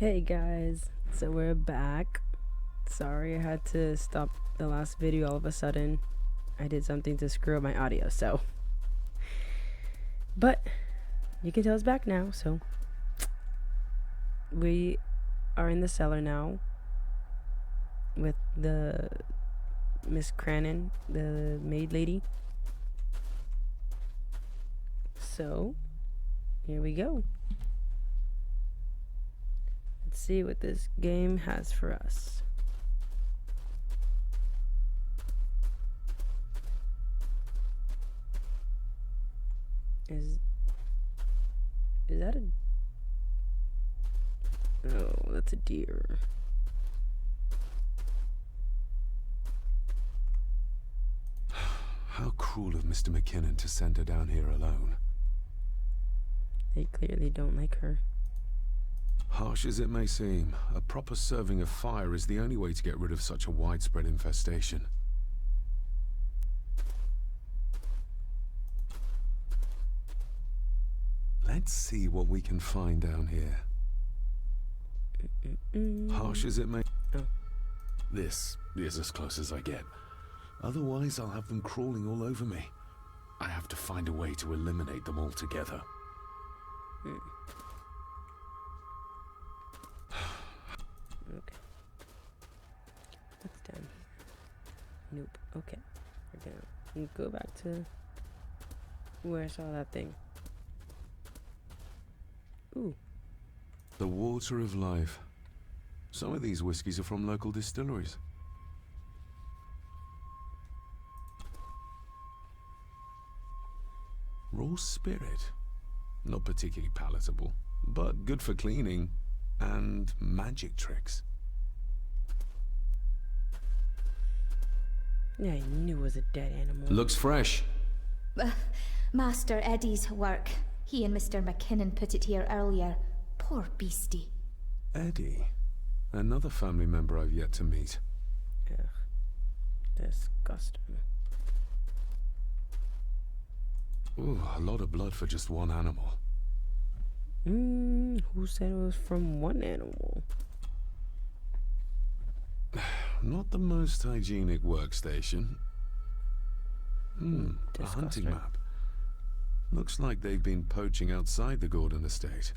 Hey guys, so we're back. Sorry I had to stop the last video all of a sudden. I did something to screw up my audio, so. But you can tell it's back now, so. We are in the cellar now with the Miss Cranon, the maid lady. So, here we go. Let's see what this game has for us. Is that a... Oh, that's a deer. How cruel of Mr. McKinnon to send her down here alone. They clearly don't like her. Harsh as it may seem, a proper serving of fire is the only way to get rid of such a widespread infestation. Let's see what we can find down here. Harsh as it may... Oh. This is as close as I get. Otherwise, I'll have them crawling all over me. I have to find a way to eliminate them altogether. Okay. What's down here? Nope. Okay. We're gonna go back to where I saw that thing. Ooh. The water of life. Some of these whiskies are from local distilleries. Raw spirit. Not particularly palatable, but good for cleaning and magic tricks. Yeah, I knew it was a dead animal. Looks fresh. Master Eddie's work. He and Mr. McKinnon put it here earlier. Poor beastie. Eddie. Another family member I've yet to meet. Ugh. Disgusting. Ooh, a lot of blood for just one animal. Who said it was from one animal? Not the most hygienic workstation. A hunting map. Looks like they've been poaching outside the Gordon estate.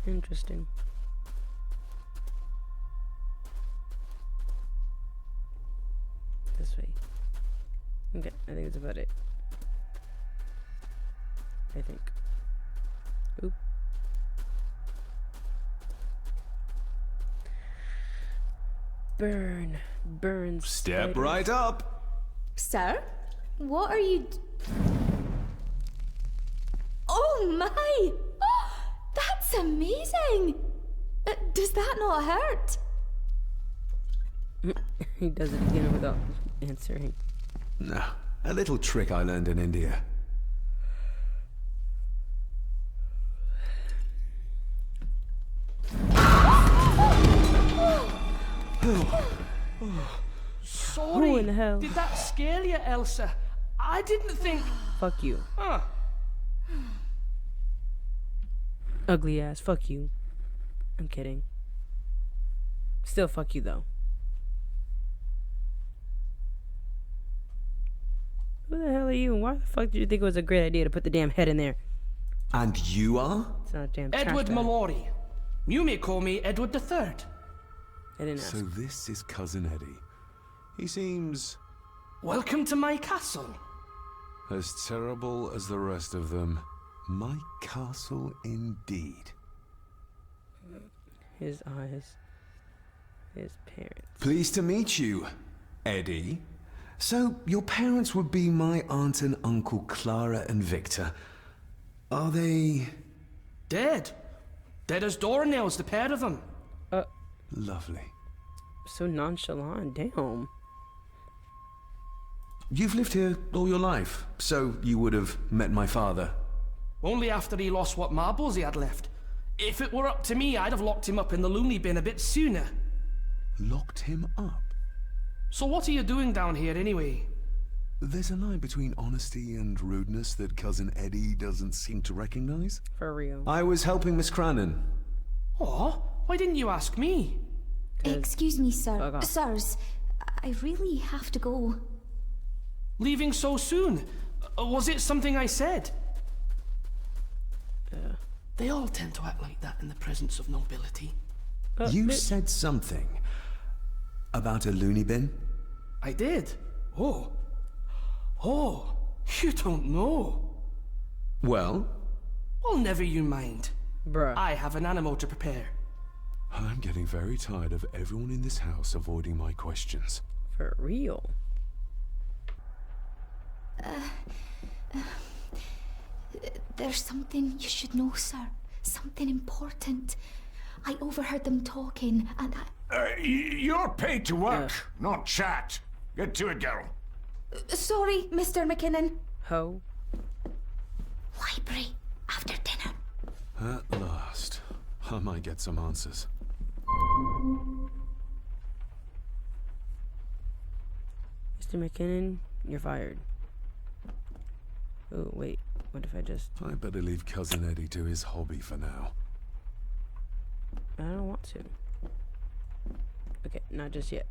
Interesting. This way. Okay, I think that's about it. I think. Oop. Burn. Burn. Step right up. Sir? What are you Oh my! Oh, that's amazing! Does that not hurt? He does it again without answering. No, a little trick I learned in India. Sorry, Who in the hell? Did that scare you, Elsa? I didn't think... Fuck you. Huh. Ugly ass. Fuck you. I'm kidding. Still fuck you though. Who the hell are you? And why the fuck did you think it was a great idea to put the damn head in there? And you are? It's not a damn trash Edward bag. Mallory. You may call me Edward III. I didn't ask. So this is Cousin Eddie. He seems Welcome to my castle. as terrible as the rest of them. My castle indeed. His eyes. His parents. Pleased to meet you, Eddie. So, your parents would be my aunt and uncle Clara and Victor. Are they... Dead. Dead as doornails, the pair of them. Lovely. So nonchalant. Damn. You've lived here all your life, so you would have met my father. Only after he lost what marbles he had left. If it were up to me, I'd have locked him up in the loony bin a bit sooner. Locked him up? So what are you doing down here anyway? There's a line between honesty and rudeness that Cousin Eddie doesn't seem to recognize. For real. I was helping Miss Cranon. Oh, why didn't you ask me? Excuse me, sir. Fuck off. Sirs, I really have to go. Leaving so soon? Was it something I said? Yeah. They all tend to act like that in the presence of nobility. You bitch. said something about a loony bin? I did. Oh. Oh, you don't know. Well, Well, never you mind. Bruh. I have an animal to prepare. I'm getting very tired of everyone in this house avoiding my questions. For real. There's something you should know, sir. Something important. I overheard them talking, and You're paid to work, not chat. Get to it, girl. Sorry, Mr. McKinnon. Ho. Library, after dinner. At last, I might get some answers. Mr. McKinnon, you're fired. Oh, wait. What if I just... I better leave Cousin Eddie to his hobby for now. I don't want to. Okay, not just yet.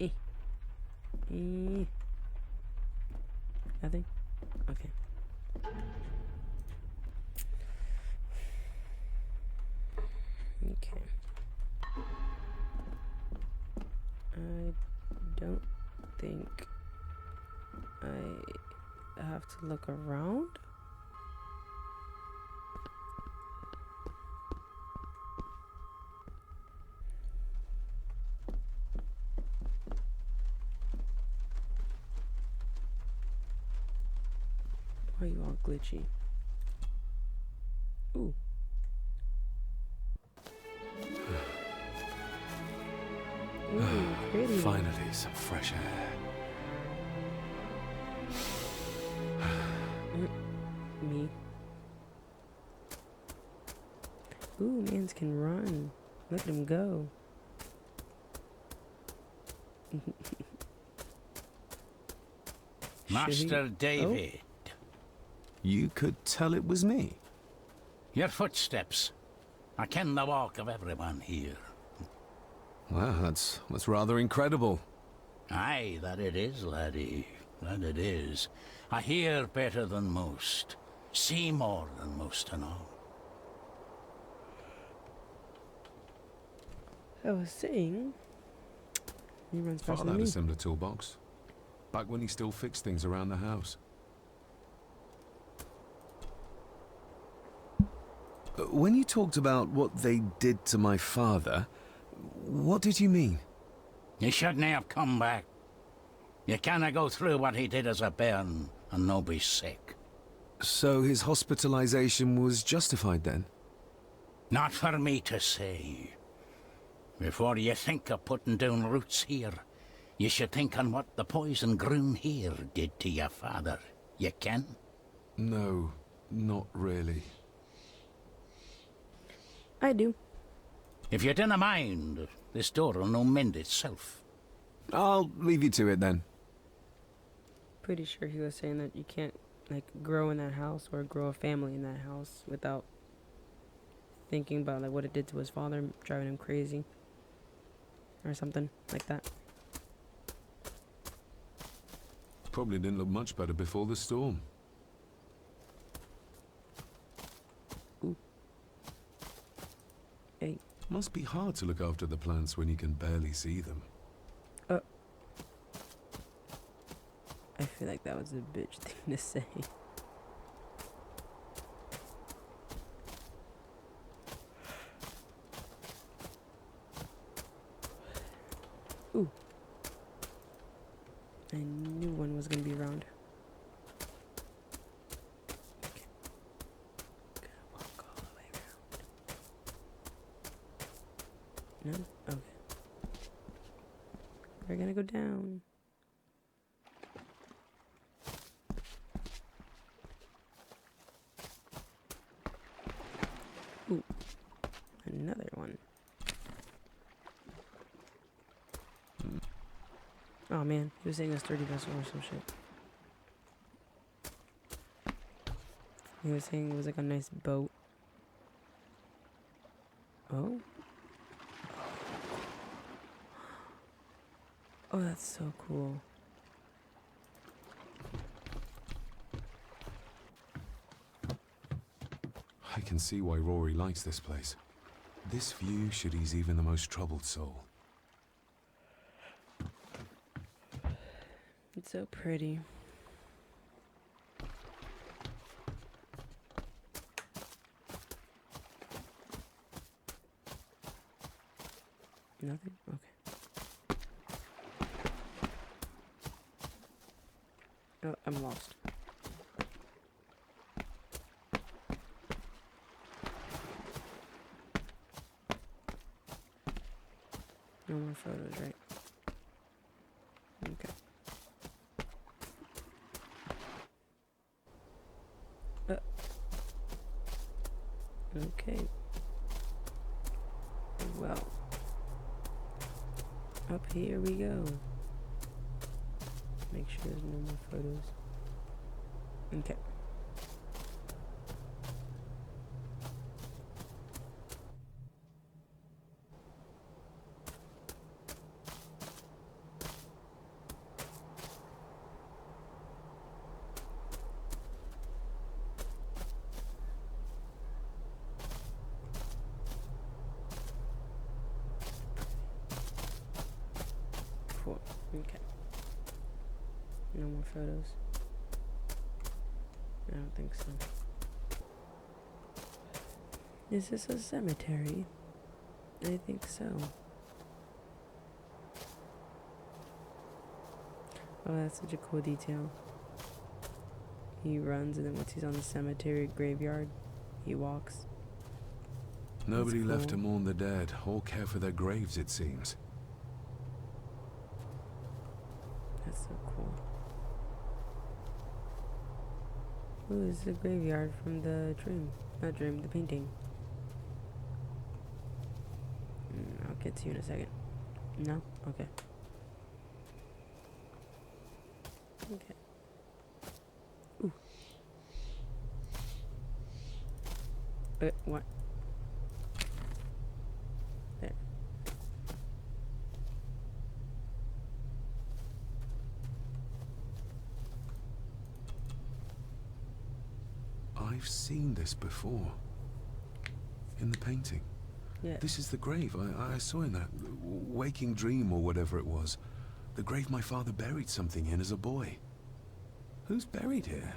Eh. Eh. Nothing? Okay. Okay. I don't think I have to look around. Why are you all glitchy? Ooh. Ooh, pretty. Finally, some fresh air. Me. Ooh, mans can run. Look at him go. Master David, You could tell it was me. your footsteps. I ken the walk of everyone here. Wow, that's rather incredible. Aye, that it is, laddie. That it is. I hear better than most. See more than most and all. I was saying, he runs faster Father than had a me. similar toolbox. Back when he still fixed things around the house. When you talked about what they did to my father, what did you mean? You shouldn't have come back. You canna go through what he did as a bairn and no be sick. So his hospitalization was justified then? Not for me to say. Before you think of putting down roots here, you should think on what the poison grown here did to your father. You can? No, not really. I do. If you dinna mind, this door'll no mend itself. I'll leave you to it then. Pretty sure he was saying that you can't, like, grow in that house or grow a family in that house without thinking about, like, what it did to his father, driving him crazy. Or something like that. Probably didn't look much better before the storm. Ooh. Hey. Must be hard to look after the plants when you can barely see them. I feel like that was a bitch thing to say. Ooh. I knew one was gonna be around. Okay. Gonna walk all the way around. No? Okay. We're gonna go down. Ooh, another one. Oh man, he was saying a sturdy vessel or some shit. He was saying it was like a nice boat. Oh? Oh, that's so cool. I can see why Rory likes this place. This view should ease even the most troubled soul. It's so pretty. Nothing? Okay. Oh, I'm lost. No more photos, right? Okay. Okay. Well. Up here we go. Make sure there's no more photos. Okay. Cool. Okay. No more photos. I don't think so. Is this a cemetery? I think so. Oh, that's such a cool detail. He runs and then once he's on the cemetery graveyard, he walks. Nobody That's left cool. to mourn the dead or care for their graves, it seems. That's so cool. Ooh, this is a graveyard from the dream. Not dream, the painting. I'll get to you in a second. No? Okay. Okay. Ooh. What? There. I've seen this before. In the painting. Yeah. This is the grave I saw in that waking dream or whatever it was. The grave my father buried something in as a boy. Who's buried here?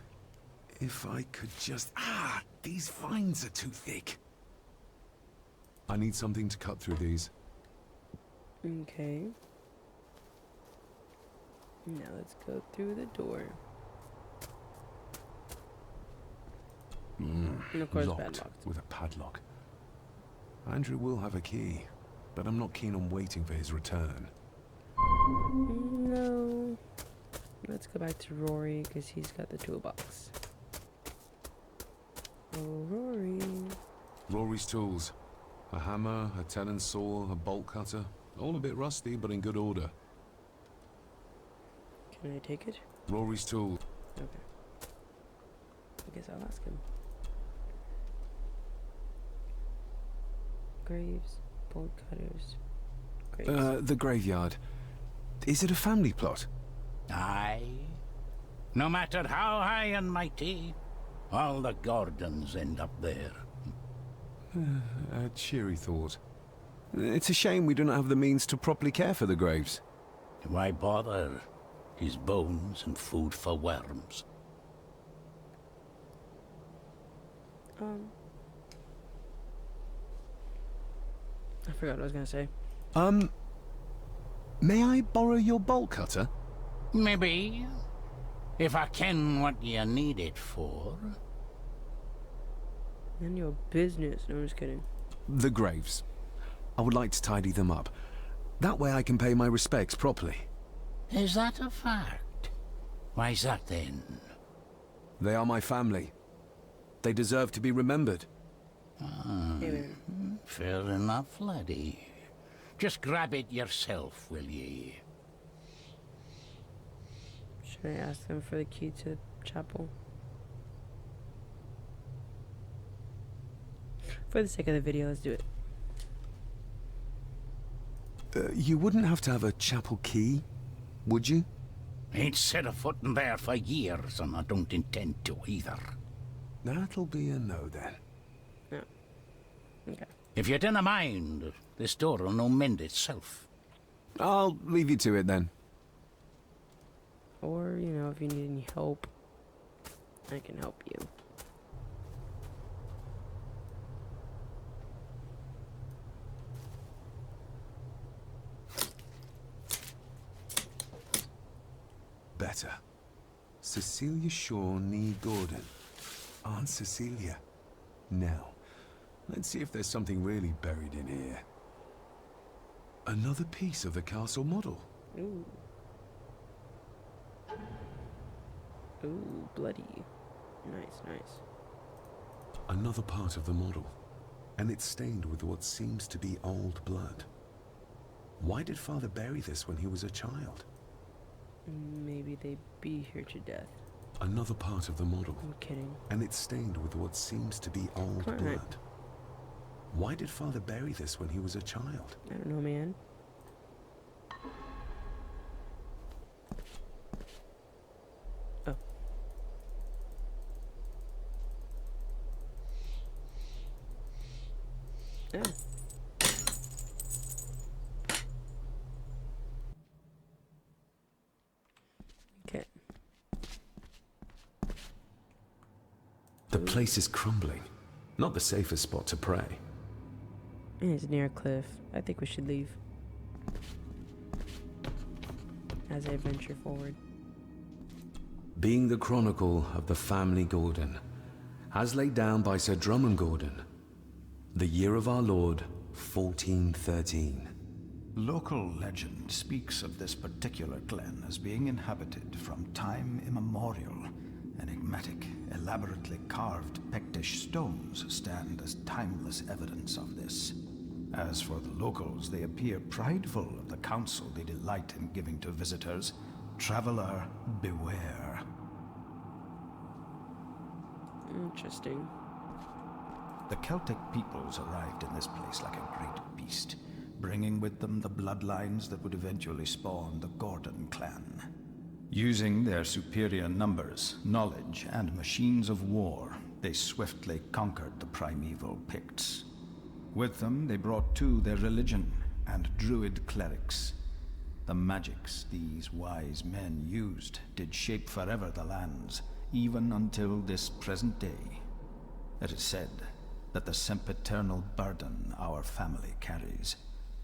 If I could just... Ah! These vines are too thick. I need something to cut through these. Okay. Now let's go through the door. And of course, Locked padlocked. with a padlock. Andrew will have a key, but I'm not keen on waiting for his return. No. Let's go back to Rory because he's got the toolbox. Oh, Rory. Rory's tools. A hammer, a TELLIN saw, a bolt cutter. All a bit rusty, but in good order. Can I take it? Rory's tools. Okay. I guess I'll ask him. Graves, bolt cutters. Graves. The graveyard. Is it a family plot? Aye. No matter how high and mighty, all the Gordons end up there. A cheery thought. It's a shame we do not have the means to properly care for the graves. Why bother? His bones and food for worms. I forgot what I was gonna say. May I borrow your bolt cutter? Maybe. If I ken what you need it for. None of your business. No, I'm just kidding. The graves. I would like to tidy them up. That way I can pay my respects properly. Is that a fact? Why's that then? They are my family. They deserve to be remembered. Amen. Fair enough, laddie. Just grab it yourself, will ye? Should I ask them for the key to the chapel? For the sake of the video, let's do it. You wouldn't have to have a chapel key, would you? Ain't set a foot in there for years, and I don't intend to either. That'll be a no then. No. Okay. If you dinna mind, this door will no mend itself. I'll leave you to it then. Or, you know, if you need any help, I can help you. Better. Cecilia Shaw Nee Gordon. Aunt Cecilia. Now, let's see if there's something really buried in here. Another piece of the castle model. Ooh. Ooh, bloody. Nice, nice. Another part of the model. And it's stained with what seems to be old blood. Why did Father bury this when he was a child? Maybe they beat her to death. Another part of the model. I'm kidding. And it's stained with what seems to be old Come on. blood. Why did Father bury this when he was a child? I don't know, man. Oh. Yeah. Okay. The place is crumbling. Not the safest spot to pray. It's near a cliff. I think we should leave. As I venture forward. Being the chronicle of the family Gordon, as laid down by Sir Drummond Gordon, the year of our Lord, 1413. Local legend speaks of this particular glen as being inhabited from time immemorial. Enigmatic, elaborately carved Pictish stones stand as timeless evidence of this. As for the locals, they appear prideful of the counsel they delight in giving to visitors. Traveler, beware. Interesting. The Celtic peoples arrived in this place like a great beast, bringing with them the bloodlines that would eventually spawn the Gordon clan. Using their superior numbers, knowledge, and machines of war, they swiftly conquered the primeval Picts. With them, they brought too their religion and druid clerics. The magics these wise men used did shape forever the lands, even until this present day. It is said that the sempiternal burden our family carries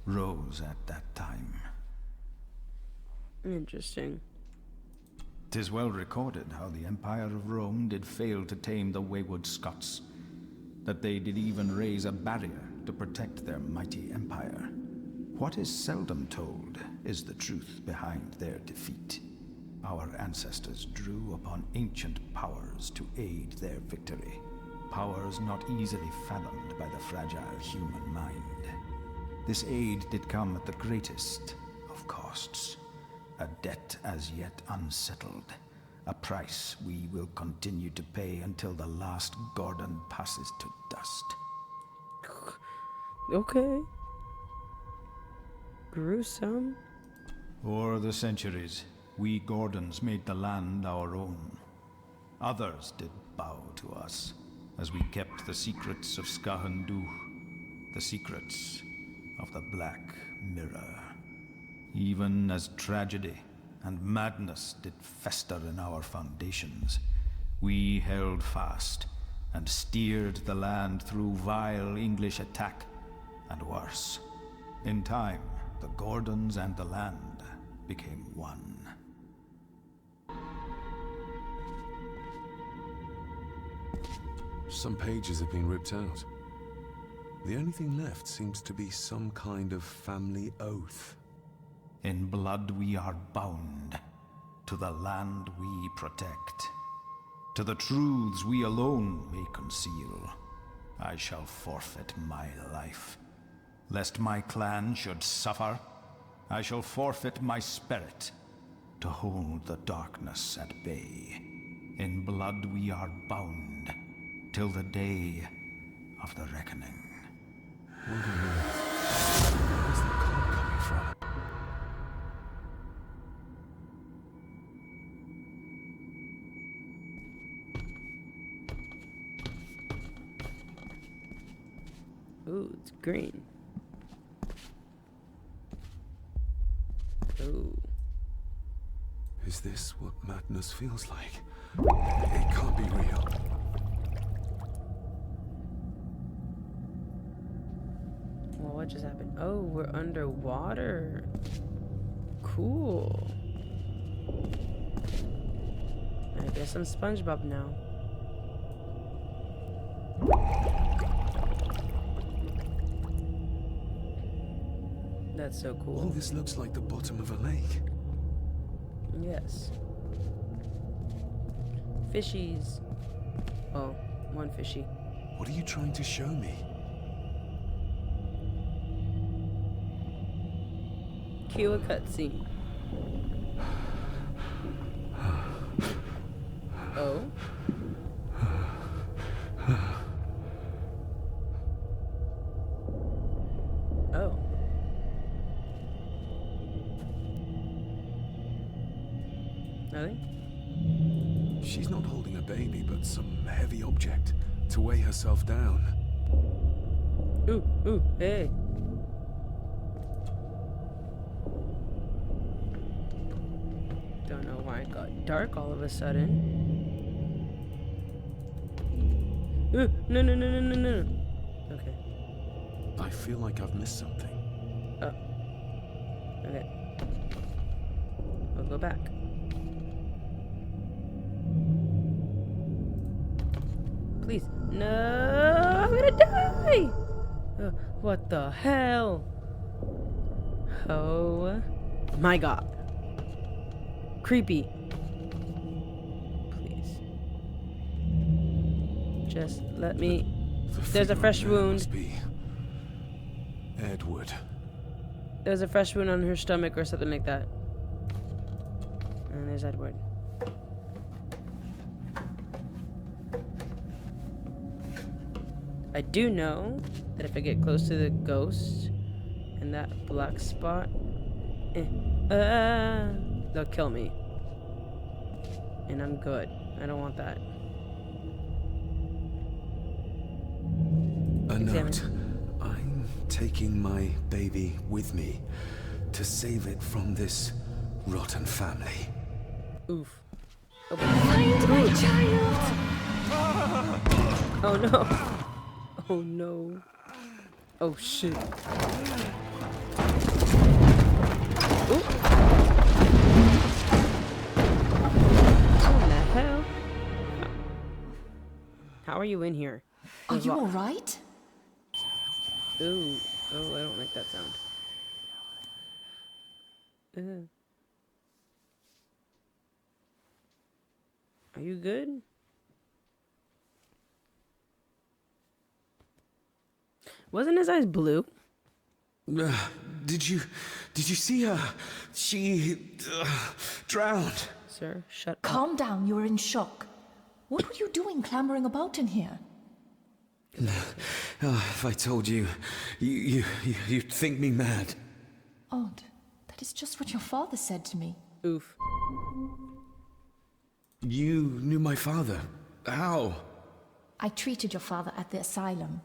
rose at that time. Interesting. 'Tis well recorded how the Empire of Rome did fail to tame the wayward Scots, that they did even raise a barrier to protect their mighty empire. What is seldom told is the truth behind their defeat. Our ancestors drew upon ancient powers to aid their victory, powers not easily fathomed by the fragile human mind. This aid did come at the greatest of costs. A debt as yet unsettled. A price we will continue to pay until the last Gordon passes to dust. Okay. Gruesome. O'er the centuries, we Gordons made the land our own. Others did bow to us, as we kept the secrets of Skahandu, the secrets of the Black Mirror. Even as tragedy and madness did fester in our foundations, we held fast and steered the land through vile English attack and worse. In time, the Gordons and the land became one. Some pages have been ripped out. The only thing left seems to be some kind of family oath. In blood we are bound to the land we protect, to the truths we alone may conceal. I shall forfeit my life. Lest my clan should suffer, I shall forfeit my spirit. to hold the darkness at bay. In blood we are bound, till the day of the reckoning. What on earth? Where's the call coming from? Ooh, it's green. Ooh. Is this what madness feels like? It can't be real. Well, what just happened? Oh, we're underwater. Cool. I guess I'm SpongeBob now. That's so cool. All this looks like the bottom of a lake. Yes. Fishies. Oh, one fishy. What are you trying to show me? Cue a cutscene. Oh. Oh. Nothing? She's not holding a baby, but some heavy object to weigh herself down. Ooh, ooh, hey. Don't know why it got dark all of a sudden. Ooh, no, no, no, no, no, no. Okay. I feel like I've missed something. Oh. Okay. We'll go back. Please. No, I'm gonna die! What the hell? Oh my god. Creepy. Please. Just let me. There's a fresh wound. Must be Edward. There's a fresh wound on her stomach or something like that. And there's Edward. I do know that if I get close to the ghost and that black spot, they'll kill me. And I'm good. I don't want that. A Examine. note. I'm taking my baby with me to save it from this rotten family. Oof. Find my child! Oh no. Oh no. Oh shit. Ooh. What the hell? How are you in here? Are you alright? Ooh. Oh, I don't like that sound. Are you good? Wasn't his eyes blue? Did you see her? She drowned. Sir, shut up. Calm down, you were in shock. What were you doing clambering about in here? If I told you, you'd think me mad. Odd. That is just what your father said to me. Oof. You knew my father. How? I treated your father at the asylum.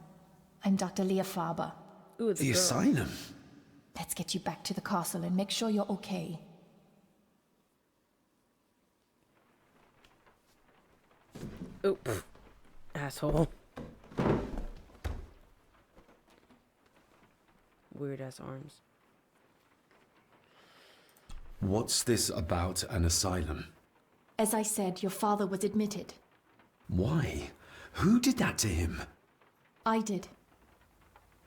I'm Dr. Leah Faber. Ooh, it's a The girl. asylum? Let's get you back to the castle and make sure you're okay. Oh, pff. Asshole. Weird ass arms. What's this about an asylum? As I said, your father was admitted. Why? Who did that to him? I did.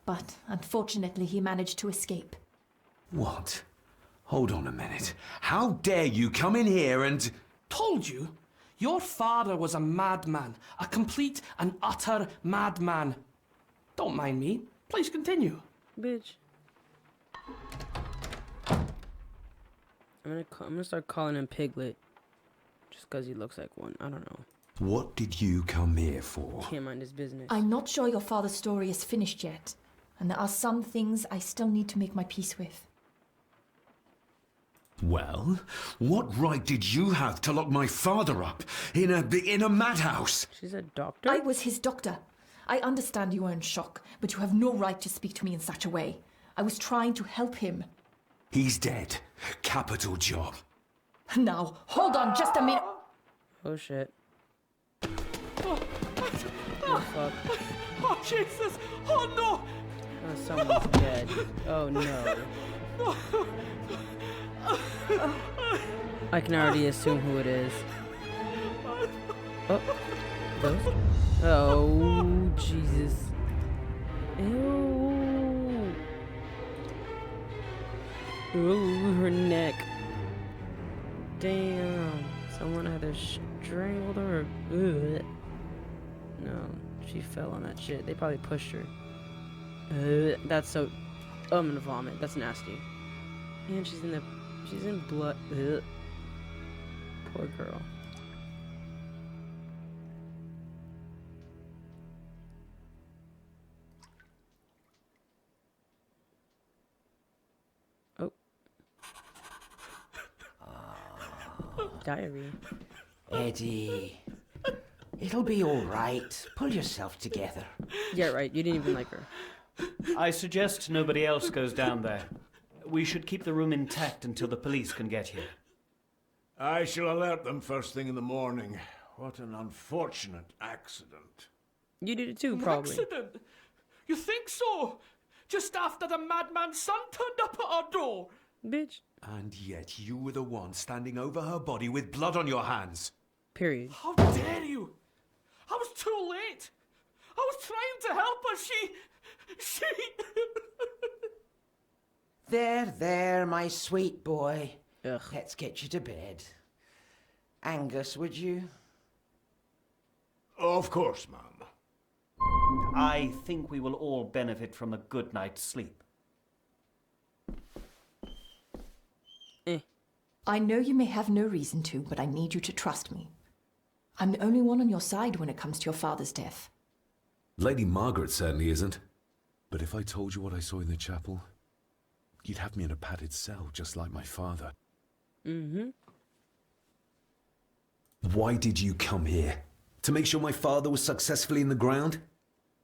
But unfortunately, he managed to escape. What? Hold on a minute. How dare you come in here and... Told you? Your father was a madman. A complete and utter madman. Don't mind me. Please continue. Bitch. I'm gonna start calling him Piglet, just 'cause he looks like one. I don't know. What did you come here for? Can't mind his business. I'm not sure your father's story is finished yet, and there are some things I still need to make my peace with. Well, what right did you have to lock my father up in a madhouse? She's a doctor. I was his doctor. I understand you are in shock, but you have no right to speak to me in such a way. I was trying to help him. He's dead. Capital job. Now, hold on just a minute. Oh shit. Oh, Fuck. oh, Jesus! Oh, no! Oh, someone's dead. Oh no. I can already assume who it is. Oh, ghost? Oh, Jesus. Ew. Ooh, her neck. Damn. Someone either strangled her or... Ugh. No, she fell on that shit. They probably pushed her. That's so... I'm gonna vomit. That's nasty. And she's in blood. Ugh. Poor girl. Oh. Diary. Eddie, it'll be all right. Pull yourself together. Yeah, right. You didn't even like her. I suggest nobody else goes down there. We should keep the room intact until the police can get here. I shall alert them first thing in the morning. What an unfortunate accident. You did it too, probably. Accident? You think so? Just after the madman's son turned up at our door? Bitch. And yet you were the one standing over her body with blood on your hands. Period. How dare you? I was too late. I was trying to help her. She... There, my sweet boy. Ugh. Let's get you to bed. Angus, would you? Of course, ma'am. I think we will all benefit from a good night's sleep. I know you may have no reason to, but I need you to trust me. I'm the only one on your side when it comes to your father's death. Lady Margaret certainly isn't. But if I told you what I saw in the chapel, you'd have me in a padded cell, just like my father. Mm-hmm. Why did you come here? To make sure my father was successfully in the ground?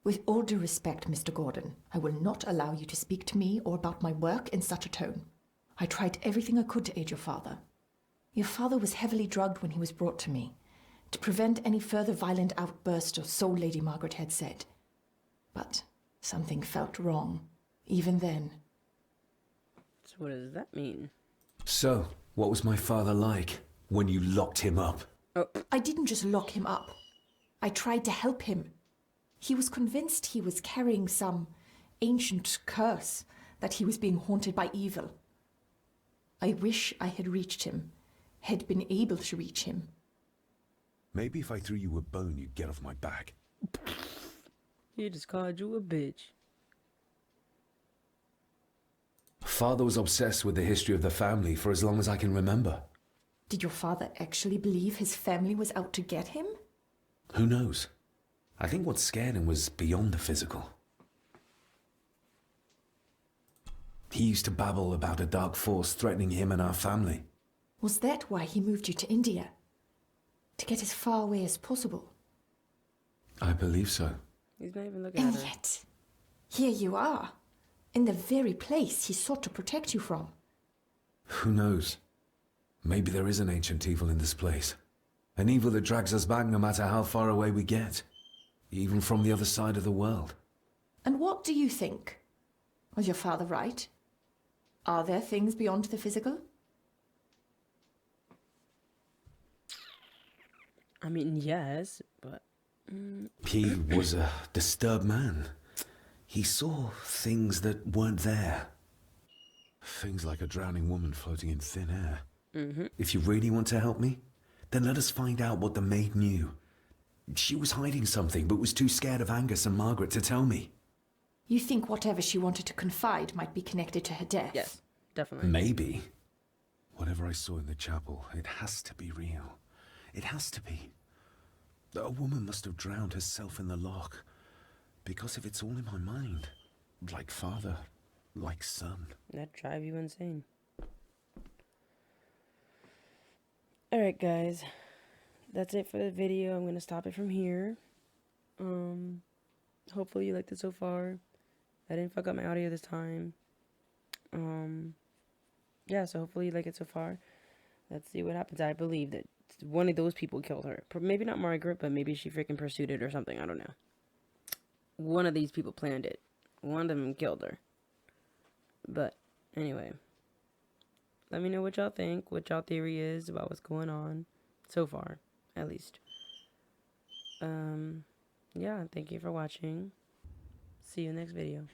With all due respect, Mr. Gordon, I will not allow you to speak to me or about my work in such a tone. I tried everything I could to aid your father. Your father was heavily drugged when he was brought to me, to prevent any further violent outburst, or so Lady Margaret had said. But something felt wrong, even then. So what does that mean? So, what was my father like when you locked him up? Oh. I didn't just lock him up. I tried to help him. He was convinced he was carrying some ancient curse, that he was being haunted by evil. I wish I had reached him, had been able to reach him. Maybe if I threw you a bone, you'd get off my back. He just called you a bitch. Father was obsessed with the history of the family for as long as I can remember. Did your father actually believe his family was out to get him? Who knows? I think what scared him was beyond the physical. He used to babble about a dark force threatening him and our family. Was that why he moved you to India? To get as far away as possible? I believe so. He's not even looking And at her. yet, here you are, in the very place he sought to protect you from. Who knows? Maybe there is an ancient evil in this place. An evil that drags us back no matter how far away we get. Even from the other side of the world. And what do you think? Was your father right? Are there things beyond the physical? I mean, yes, but... He was a disturbed man. He saw things that weren't there. Things like a drowning woman floating in thin air. If you really want to help me, then let us find out what the maid knew. She was hiding something, but was too scared of Angus and Margaret to tell me. You think whatever she wanted to confide might be connected to her death? Yes, definitely. Maybe. Whatever I saw in the chapel, it has to be real. It has to be. A woman must have drowned herself in the loch. Because if it's all in my mind, like father, like son. That'd drive you insane. Alright, guys. That's it for the video. I'm going to stop it from here. Hopefully you liked it so far. I didn't fuck up my audio this time. Yeah, so hopefully you like it so far. Let's see what happens. I believe that one of those people killed her. Maybe not Margaret, but maybe she freaking pursued it or something. I don't know. One of these people planned it. One of them killed her. But, anyway. Let me know what y'all think, what y'all theory is about what's going on. So far, at least. Yeah, thank you for watching. See you in the next video.